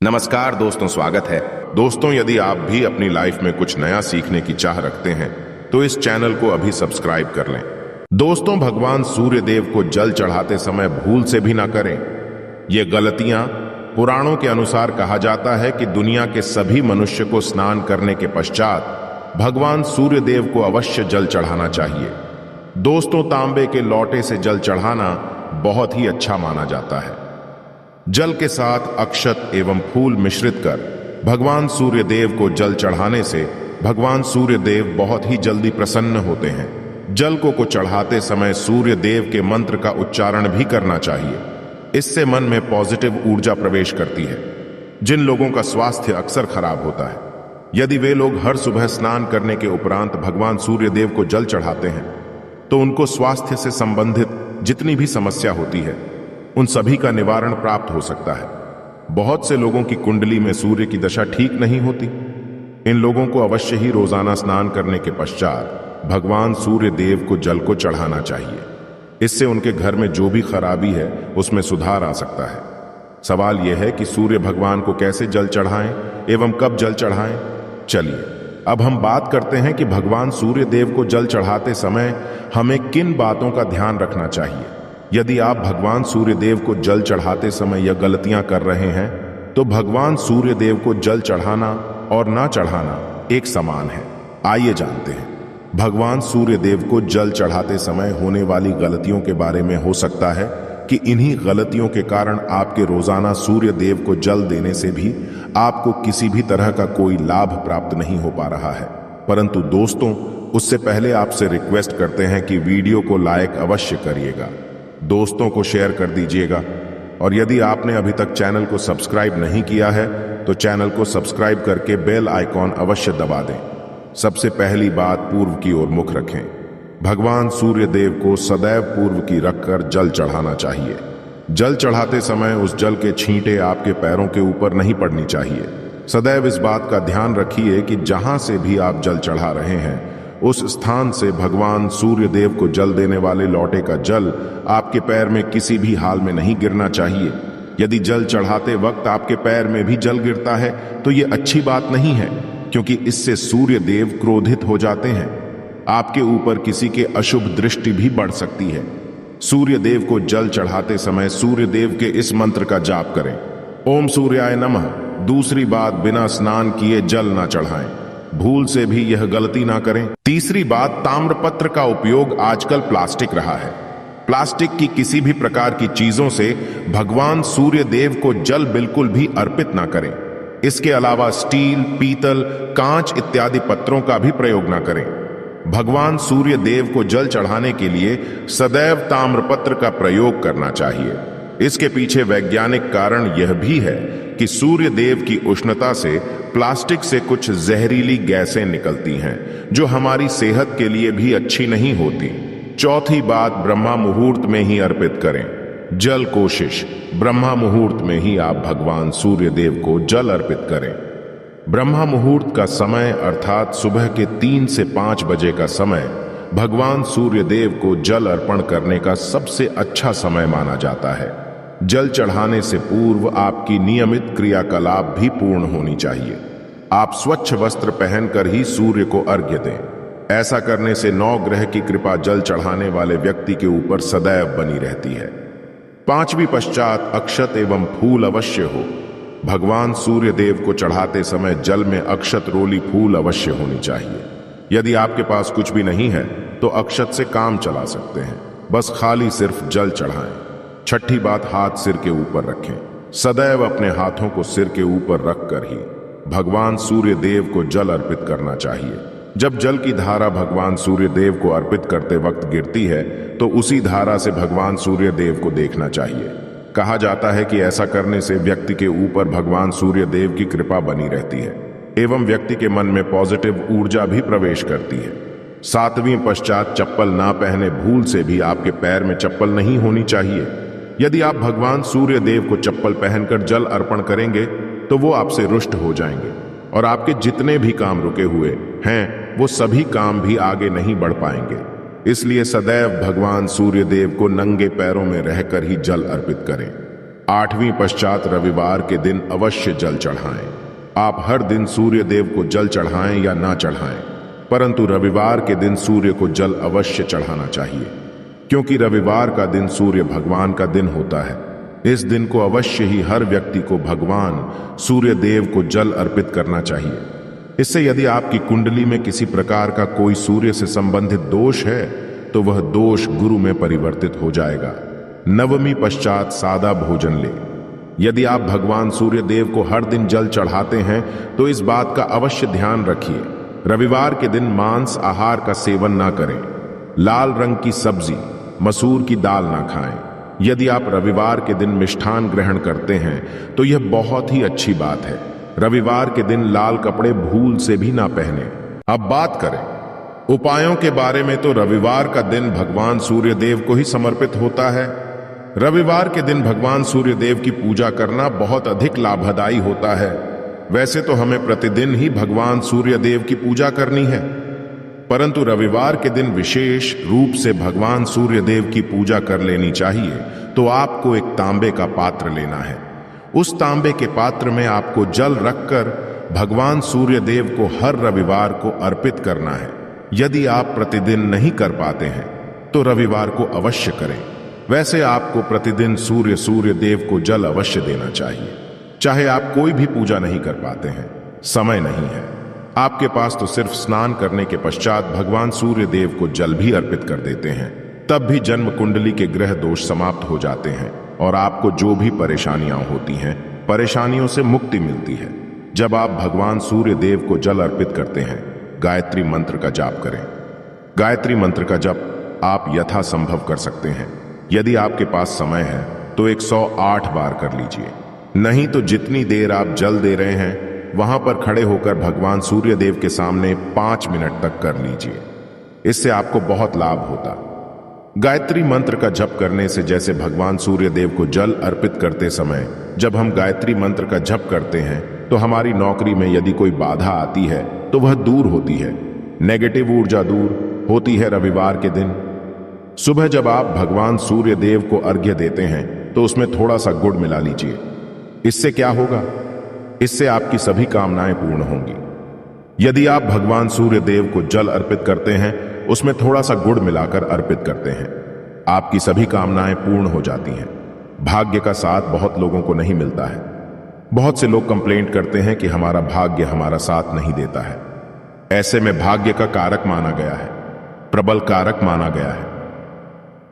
नमस्कार दोस्तों, स्वागत है। दोस्तों, यदि आप भी अपनी लाइफ में कुछ नया सीखने की चाह रखते हैं तो इस चैनल को अभी सब्सक्राइब कर लें। दोस्तों, भगवान सूर्य देव को जल चढ़ाते समय भूल से भी ना करें। ये गलतियां, पुराणों के अनुसार कहा जाता है कि दुनिया के सभी मनुष्य को स्नान करने के पश्चात भगवान सूर्य देव को अवश्य जल चढ़ाना चाहिए। दोस्तों, तांबे के लोटे से जल चढ़ाना बहुत ही अच्छा माना जाता है। जल के साथ अक्षत एवं फूल मिश्रित कर भगवान सूर्य देव को जल चढ़ाने से भगवान सूर्य देव बहुत ही जल्दी प्रसन्न होते हैं। जल को चढ़ाते समय सूर्य देव के मंत्र का उच्चारण भी करना चाहिए। इससे मन में पॉजिटिव ऊर्जा प्रवेश करती है। जिन लोगों का स्वास्थ्य अक्सर खराब होता है, यदि वे लोग हर सुबह स्नान करने के उपरांत भगवान सूर्य देव को जल चढ़ाते हैं तो उनको स्वास्थ्य से संबंधित जितनी भी समस्या होती है उन सभी का निवारण प्राप्त हो सकता है। बहुत से लोगों की कुंडली में सूर्य की दशा ठीक नहीं होती। इन लोगों को अवश्य ही रोजाना स्नान करने के पश्चात भगवान सूर्य देव को जल को चढ़ाना चाहिए। इससे उनके घर में जो भी खराबी है उसमें सुधार आ सकता है। सवाल यह है कि सूर्य भगवान को कैसे जल चढ़ाएं एवं कब जल चढ़ाएं। चलिए अब हम बात करते हैं कि भगवान सूर्य देव को जल चढ़ाते समय हमें किन बातों का ध्यान रखना चाहिए। यदि आप भगवान सूर्य देव को जल चढ़ाते समय यह गलतियां कर रहे हैं तो भगवान सूर्य देव को जल चढ़ाना और ना चढ़ाना एक समान है। आइए जानते हैं भगवान सूर्य देव को जल चढ़ाते समय होने वाली गलतियों के बारे में। हो सकता है कि इन्हीं गलतियों के कारण आपके रोजाना सूर्य देव को जल देने से भी आपको किसी भी तरह का कोई लाभ प्राप्त नहीं हो पा रहा है। परंतु दोस्तों, उससे पहले आपसे रिक्वेस्ट करते हैं कि वीडियो को लाइक अवश्य करिएगा, दोस्तों को शेयर कर दीजिएगा और यदि आपने अभी तक चैनल को सब्सक्राइब नहीं किया है तो चैनल को सब्सक्राइब करके बेल आइकॉन अवश्य दबा दें। सबसे पहली बात, पूर्व की ओर मुख रखें। भगवान सूर्य देव को सदैव पूर्व की रखकर जल चढ़ाना चाहिए। जल चढ़ाते समय उस जल के छींटे आपके पैरों के ऊपर नहीं पड़नी चाहिए। सदैव इस बात का ध्यान रखिए कि जहां से भी आप जल चढ़ा रहे हैं उस स्थान से भगवान सूर्य देव को जल देने वाले लोटे का जल आपके पैर में किसी भी हाल में नहीं गिरना चाहिए। यदि जल चढ़ाते वक्त आपके पैर में भी जल गिरता है तो ये अच्छी बात नहीं है, क्योंकि इससे सूर्य देव क्रोधित हो जाते हैं। आपके ऊपर किसी के अशुभ दृष्टि भी बढ़ सकती है। सूर्य देव को जल चढ़ाते समय सूर्य देव के इस मंत्र का जाप करें, ओम सूर्याय नमः। दूसरी बात, बिना स्नान किए जल ना चढ़ाएं। भूल से भी यह गलती ना करें। तीसरी बात, ताम्रपत्र का उपयोग आजकल प्लास्टिक रहा है। प्लास्टिक की किसी भी प्रकार की चीजों से भगवान सूर्य देव को जल बिल्कुल भी अर्पित ना करें। इसके अलावा स्टील, पीतल, कांच इत्यादि पत्रों का भी प्रयोग ना करें। भगवान सूर्य देव को जल चढ़ाने के लिए सदैव ताम्रपत्र का प्रयोग करना चाहिए। इसके पीछे वैज्ञानिक कारण यह भी है कि सूर्य देव की उष्णता से प्लास्टिक से कुछ जहरीली गैसें निकलती हैं जो हमारी सेहत के लिए भी अच्छी नहीं होती। चौथी बात, ब्रह्मा मुहूर्त में ही अर्पित करें जल। कोशिश ब्रह्मा मुहूर्त में ही आप भगवान सूर्य देव को जल अर्पित करें। ब्रह्मा मुहूर्त का समय अर्थात सुबह के 3 से 5 बजे का समय भगवान सूर्य देव को जल अर्पण करने का सबसे अच्छा समय माना जाता है। जल चढ़ाने से पूर्व आपकी नियमित क्रियाकलाप भी पूर्ण होनी चाहिए। आप स्वच्छ वस्त्र पहनकर ही सूर्य को अर्घ्य दें। ऐसा करने से 9 ग्रह की कृपा जल चढ़ाने वाले व्यक्ति के ऊपर सदैव बनी रहती है। पांचवी पश्चात, अक्षत एवं फूल अवश्य हो। भगवान सूर्य देव को चढ़ाते समय जल में अक्षत, रोली, फूल अवश्य होनी चाहिए। यदि आपके पास कुछ भी नहीं है तो अक्षत से काम चला सकते हैं, बस खाली सिर्फ जल चढ़ाएं। छठी बात, हाथ सिर के ऊपर रखें। सदैव अपने हाथों को सिर के ऊपर रखकर ही भगवान सूर्य देव को जल अर्पित करना चाहिए। जब जल की धारा भगवान सूर्य देव को अर्पित करते वक्त गिरती है तो उसी धारा से भगवान सूर्य देव को देखना चाहिए। कहा जाता है कि ऐसा करने से व्यक्ति के ऊपर भगवान सूर्य देव की कृपा बनी रहती है एवं व्यक्ति के मन में पॉजिटिव ऊर्जा भी प्रवेश करती है। सातवीं पश्चात, चप्पल ना पहने। भूल से भी आपके पैर में चप्पल नहीं होनी चाहिए। यदि आप भगवान सूर्य देव को चप्पल पहनकर जल अर्पण करेंगे तो वो आपसे रुष्ट हो जाएंगे और आपके जितने भी काम रुके हुए हैं वो सभी काम भी आगे नहीं बढ़ पाएंगे। इसलिए सदैव भगवान सूर्य देव को नंगे पैरों में रहकर ही जल अर्पित करें। 8वीं पश्चात रविवार के दिन अवश्य जल चढ़ाएं। आप हर दिन सूर्य देव को जल चढ़ाएं या ना चढ़ाएं, परंतु रविवार के दिन सूर्य को जल अवश्य चढ़ाना चाहिए, क्योंकि रविवार का दिन सूर्य भगवान का दिन होता है। इस दिन को अवश्य ही हर व्यक्ति को भगवान सूर्य देव को जल अर्पित करना चाहिए। इससे यदि आपकी कुंडली में किसी प्रकार का कोई सूर्य से संबंधित दोष है तो वह दोष गुरु में परिवर्तित हो जाएगा। 9वीं पश्चात सादा भोजन ले। यदि आप भगवान सूर्य देव को हर दिन जल चढ़ाते हैं तो इस बात का अवश्य ध्यान रखिए, रविवार के दिन मांस आहार का सेवन ना करें। लाल रंग की सब्जी, मसूर की दाल ना खाएं। यदि आप रविवार के दिन मिष्ठान ग्रहण करते हैं तो यह बहुत ही अच्छी बात है। रविवार के दिन लाल कपड़े भूल से भी ना पहने। अब बात करें उपायों के बारे में, तो रविवार का दिन भगवान सूर्य देव को ही समर्पित होता है। रविवार के दिन भगवान सूर्य देव की पूजा करना बहुत अधिक लाभदायी होता है। वैसे तो हमें प्रतिदिन ही भगवान सूर्य देव की पूजा करनी है, परंतु रविवार के दिन विशेष रूप से भगवान सूर्य देव की पूजा कर लेनी चाहिए। तो आपको एक तांबे का पात्र लेना है। उस तांबे के पात्र में आपको जल रखकर भगवान सूर्य देव को हर रविवार को अर्पित करना है। यदि आप प्रतिदिन नहीं कर पाते हैं तो रविवार को अवश्य करें। वैसे आपको प्रतिदिन सूर्य देव को जल अवश्य देना चाहिए, चाहे आप कोई भी पूजा नहीं कर पाते हैं, समय नहीं है आपके पास, तो सिर्फ स्नान करने के पश्चात भगवान सूर्य देव को जल भी अर्पित कर देते हैं। तब भी जन्म कुंडली के ग्रह दोष समाप्त हो जाते हैं और आपको जो भी परेशानियां होती हैं, परेशानियों से मुक्ति मिलती है। जब आप भगवान सूर्य देव को जल अर्पित करते हैं, गायत्री मंत्र का जाप करें। गायत्री मंत्र का जप आप यथासंभव कर सकते हैं। यदि आपके पास समय है तो 108 बार कर लीजिए, नहीं तो जितनी देर आप जल दे रहे हैं वहां पर खड़े होकर भगवान सूर्य देव के सामने 5 मिनट तक कर लीजिए। इससे आपको बहुत लाभ होता। गायत्री मंत्र का जप करने से, जैसे भगवान सूर्य देव को जल अर्पित करते समय जब हम गायत्री मंत्र का जप करते हैं तो हमारी नौकरी में यदि कोई बाधा आती है तो वह दूर होती है। नेगेटिव ऊर्जा दूर होती है। रविवार के दिन सुबह जब आप भगवान सूर्य देव को अर्घ्य देते हैं तो उसमें थोड़ा सा गुड़ मिला लीजिए। इससे क्या होगा? इससे आपकी सभी कामनाएं पूर्ण होंगी। यदि आप भगवान सूर्य देव को जल अर्पित करते हैं, उसमें थोड़ा सा गुड़ मिलाकर अर्पित करते हैं, आपकी सभी कामनाएं पूर्ण हो जाती हैं। भाग्य का साथ बहुत लोगों को नहीं मिलता है। बहुत से लोग कंप्लेंट करते हैं कि हमारा भाग्य हमारा साथ नहीं देता है। ऐसे में भाग्य का कारक माना गया है, प्रबल कारक माना गया है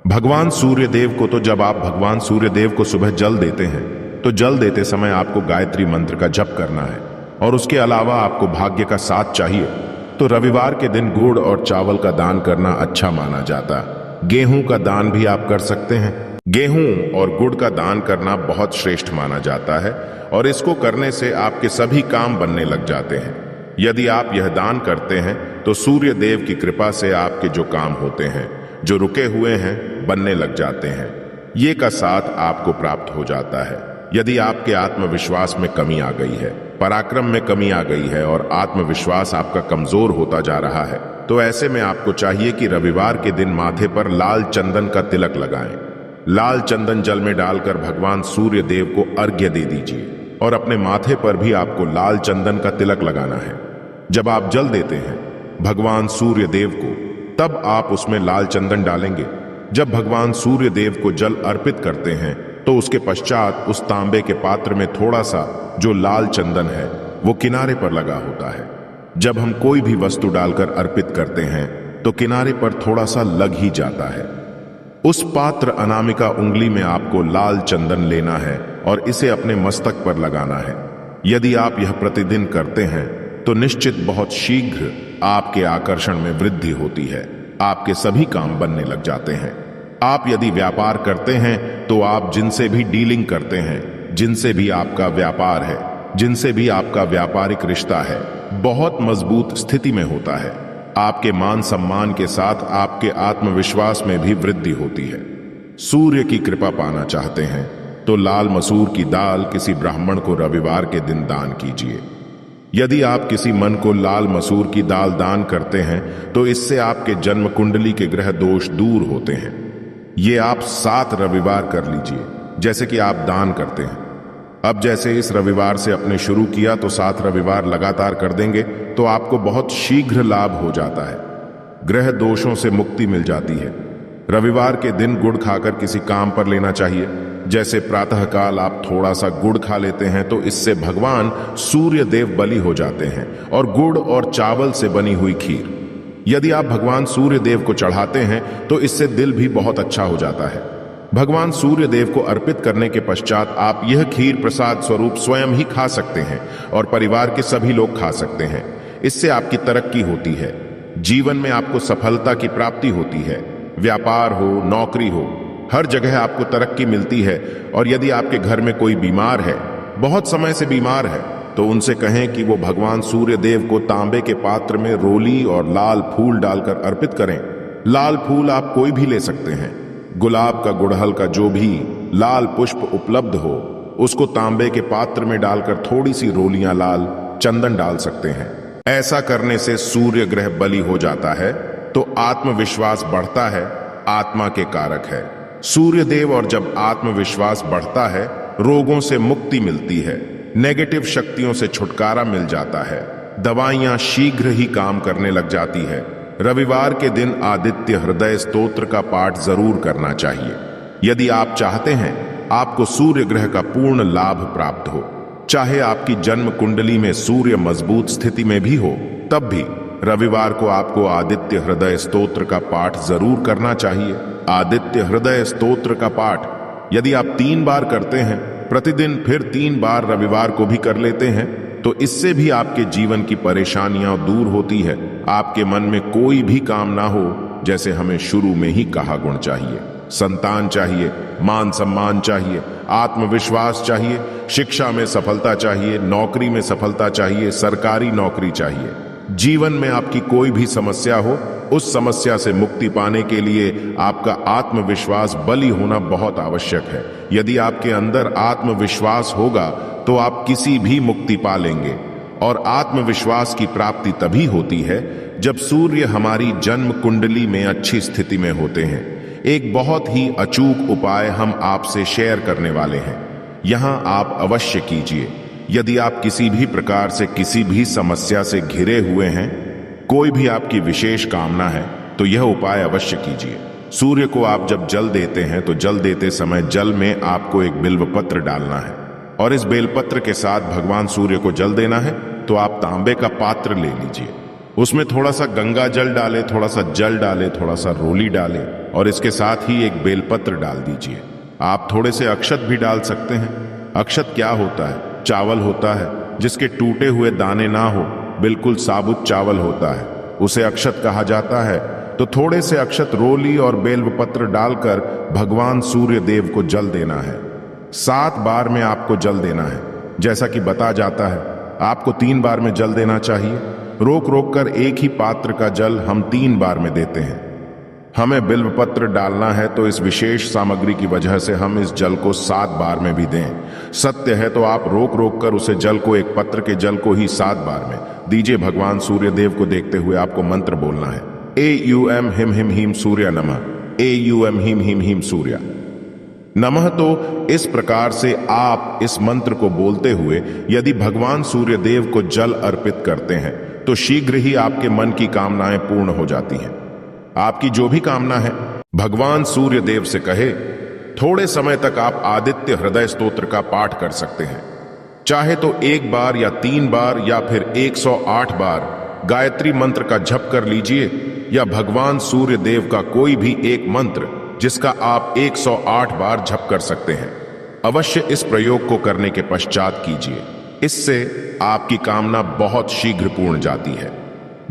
भगवान सूर्य देव को। तो जब आप भगवान सूर्य देव को सुबह जल देते हैं तो जल देते समय आपको गायत्री मंत्र का जप करना है, और उसके अलावा आपको भाग्य का साथ चाहिए तो रविवार के दिन गुड़ और चावल का दान करना अच्छा माना जाता। गेहूं का दान भी आप कर सकते हैं। गेहूं और गुड़ का दान करना बहुत श्रेष्ठ माना जाता है और इसको करने से आपके सभी काम बनने लग जाते हैं। यदि आप यह दान करते हैं तो सूर्य देव की कृपा से आपके जो काम होते हैं, जो रुके हुए हैं, बनने लग जाते हैं। ये का साथ आपको प्राप्त हो जाता है। यदि आपके आत्मविश्वास में कमी आ गई है, पराक्रम में कमी आ गई है और आत्मविश्वास आपका कमजोर होता जा रहा है, तो ऐसे में आपको चाहिए कि रविवार के दिन माथे पर लाल चंदन का तिलक लगाएं। लाल चंदन जल में डालकर भगवान सूर्य देव को अर्घ्य दे दीजिए और अपने माथे पर भी आपको लाल चंदन का तिलक लगाना है। जब आप जल देते हैं भगवान सूर्य देव को, तब आप उसमें लाल चंदन डालेंगे। जब भगवान सूर्य देव को जल अर्पित करते हैं तो उसके पश्चात उस तांबे के पात्र में थोड़ा सा जो लाल चंदन है वो किनारे पर लगा होता है। जब हम कोई भी वस्तु डालकर अर्पित करते हैं तो किनारे पर थोड़ा सा लग ही जाता है। उस पात्र अनामिका उंगली में आपको लाल चंदन लेना है और इसे अपने मस्तक पर लगाना है। यदि आप यह प्रतिदिन करते हैं तो निश्चित बहुत शीघ्र आपके आकर्षण में वृद्धि होती है। आपके सभी काम बनने लग जाते हैं। आप यदि व्यापार करते हैं तो आप जिनसे भी डीलिंग करते हैं, जिनसे भी आपका व्यापार है, जिनसे भी आपका व्यापारिक रिश्ता है, बहुत मजबूत स्थिति में होता है। आपके मान सम्मान के साथ आपके आत्मविश्वास में भी वृद्धि होती है। सूर्य की कृपा पाना चाहते हैं तो लाल मसूर की दाल किसी ब्राह्मण को रविवार के दिन दान कीजिए। यदि आप किसी मन को लाल मसूर की दाल दान करते हैं तो इससे आपके जन्म कुंडली के ग्रह दोष दूर होते हैं। ये आप 7 रविवार कर लीजिए। जैसे कि आप दान करते हैं। अब जैसे इस रविवार से अपने शुरू किया तो 7 रविवार लगातार कर देंगे तो आपको बहुत शीघ्र लाभ हो जाता है। ग्रह दोषों से मुक्ति मिल जाती है। रविवार के दिन गुड़ खाकर किसी काम पर लेना चाहिए। जैसे प्रातःकाल आप थोड़ा सा गुड़ खा लेते हैं तो इससे भगवान सूर्य देव बलि हो जाते हैं। और गुड़ और चावल से बनी हुई खीर यदि आप भगवान सूर्य देव को चढ़ाते हैं तो इससे दिल भी बहुत अच्छा हो जाता है। भगवान सूर्य देव को अर्पित करने के पश्चात आप यह खीर प्रसाद स्वरूप स्वयं ही खा सकते हैं और परिवार के सभी लोग खा सकते हैं। इससे आपकी तरक्की होती है, जीवन में आपको सफलता की प्राप्ति होती है। व्यापार हो, नौकरी हो, हर जगह आपको तरक्की मिलती है। और यदि आपके घर में कोई बीमार है, बहुत समय से बीमार है, तो उनसे कहें कि वो भगवान सूर्य देव को तांबे के पात्र में रोली और लाल फूल डालकर अर्पित करें। लाल फूल आप कोई भी ले सकते हैं। गुलाब का, गुड़हल का, जो भी लाल पुष्प उपलब्ध हो उसको तांबे के पात्र में डालकर थोड़ी सी रोलियां लाल चंदन डाल सकते हैं। ऐसा करने से सूर्य ग्रह बलि हो जाता है तो आत्मविश्वास बढ़ता है, आत्मा के कारक है सूर्य देव। और जब आत्मविश्वास बढ़ता है, रोगों से मुक्ति मिलती है, नेगेटिव शक्तियों से छुटकारा मिल जाता है, दवाइयां शीघ्र ही काम करने लग जाती है। रविवार के दिन आदित्य हृदय स्तोत्र का पाठ जरूर करना चाहिए। यदि आप चाहते हैं आपको सूर्य ग्रह का पूर्ण लाभ प्राप्त हो, चाहे आपकी जन्म कुंडली में सूर्य मजबूत स्थिति में भी हो, तब भी रविवार को आपको आदित्य हृदय स्तोत्र का पाठ जरूर करना चाहिए। आदित्य हृदय स्तोत्र का पाठ यदि आप 3 बार करते हैं प्रतिदिन, फिर 3 बार रविवार को भी कर लेते हैं, तो इससे भी आपके जीवन की परेशानियां दूर होती है। आपके मन में कोई भी काम ना हो, जैसे हमें शुरू में ही कहा, गुण चाहिए, संतान चाहिए, मान सम्मान चाहिए, आत्मविश्वास चाहिए, शिक्षा में सफलता चाहिए, नौकरी में सफलता चाहिए, सरकारी नौकरी चाहिए। जीवन में आपकी कोई भी समस्या हो, उस समस्या से मुक्ति पाने के लिए आपका आत्मविश्वास बली होना बहुत आवश्यक है। यदि आपके अंदर आत्मविश्वास होगा तो आप किसी भी मुक्ति पा लेंगे। और आत्मविश्वास की प्राप्ति तभी होती है जब सूर्य हमारी जन्म कुंडली में अच्छी स्थिति में होते हैं। एक बहुत ही अचूक उपाय हम आपसे शेयर करने वाले हैं, यहां आप अवश्य कीजिए। यदि आप किसी भी प्रकार से किसी भी समस्या से घिरे हुए हैं, कोई भी आपकी विशेष कामना है, तो यह उपाय अवश्य कीजिए। सूर्य को आप जब जल देते हैं तो जल देते समय जल में आपको एक बिल्वपत्र डालना है और इस बेलपत्र के साथ भगवान सूर्य को जल देना है। तो आप तांबे का पात्र ले लीजिए, उसमें थोड़ा सा गंगा जल डालें, थोड़ा सा जल डालें, थोड़ा सा रोली डालें और इसके साथ ही एक बेलपत्र डाल दीजिए। आप थोड़े से अक्षत भी डाल सकते हैं। अक्षत क्या होता है? चावल होता है जिसके टूटे हुए दाने ना हो, बिल्कुल साबुत चावल होता है, उसे अक्षत कहा जाता है। तो थोड़े से अक्षत, रोली और बेलपत्र डालकर भगवान सूर्य देव को जल देना है। 7 बार में आपको जल देना है। जैसा कि बता जाता है आपको 3 बार में जल देना चाहिए। रोक रोक कर एक ही पात्र का जल हम 3 बार में देते हैं। हमें बिल्वपत्र डालना है तो इस विशेष सामग्री की वजह से हम इस जल को 7 बार में भी दें। सत्य है तो आप रोक रोक कर उसे जल को, एक पत्र के जल को ही 7 बार में दीजिए। भगवान सूर्य देव को देखते हुए आपको मंत्र बोलना है, AUM हिम हिम हीम सूर्य नमः, AUM हिम हिम हीम सूर्य नमः। तो इस प्रकार से आप इस मंत्र को बोलते हुए यदि भगवान सूर्य देव को जल अर्पित करते हैं तो शीघ्र ही आपके मन की कामनाएं पूर्ण हो जाती हैं। आपकी जो भी कामना है भगवान सूर्य देव से कहे। थोड़े समय तक आप आदित्य हृदय स्तोत्र का पाठ कर सकते हैं, चाहे तो 1 बार या 3 बार या फिर 108 बार गायत्री मंत्र का जप कर लीजिए, या भगवान सूर्य देव का कोई भी एक मंत्र जिसका आप 108 बार जप कर सकते हैं। अवश्य इस प्रयोग को करने के पश्चात कीजिए, इससे आपकी कामना बहुत शीघ्र पूर्ण जाती है।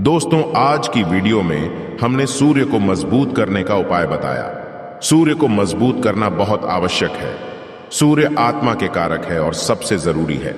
दोस्तों, आज की वीडियो में हमने सूर्य को मजबूत करने का उपाय बताया। सूर्य को मजबूत करना बहुत आवश्यक है। सूर्य आत्मा के कारक है और सबसे जरूरी है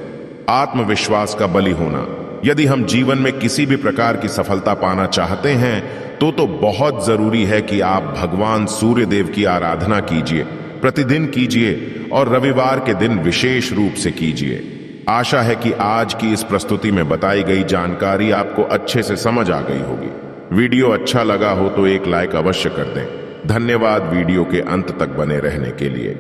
आत्मविश्वास का बलि होना। यदि हम जीवन में किसी भी प्रकार की सफलता पाना चाहते हैं तो बहुत जरूरी है कि आप भगवान सूर्य देव की आराधना कीजिए, प्रतिदिन कीजिए और रविवार के दिन विशेष रूप से कीजिए। आशा है कि आज की इस प्रस्तुति में बताई गई जानकारी आपको अच्छे से समझ आ गई होगी। वीडियो अच्छा लगा हो तो एक लाइक अवश्य कर दें। धन्यवाद वीडियो के अंत तक बने रहने के लिए।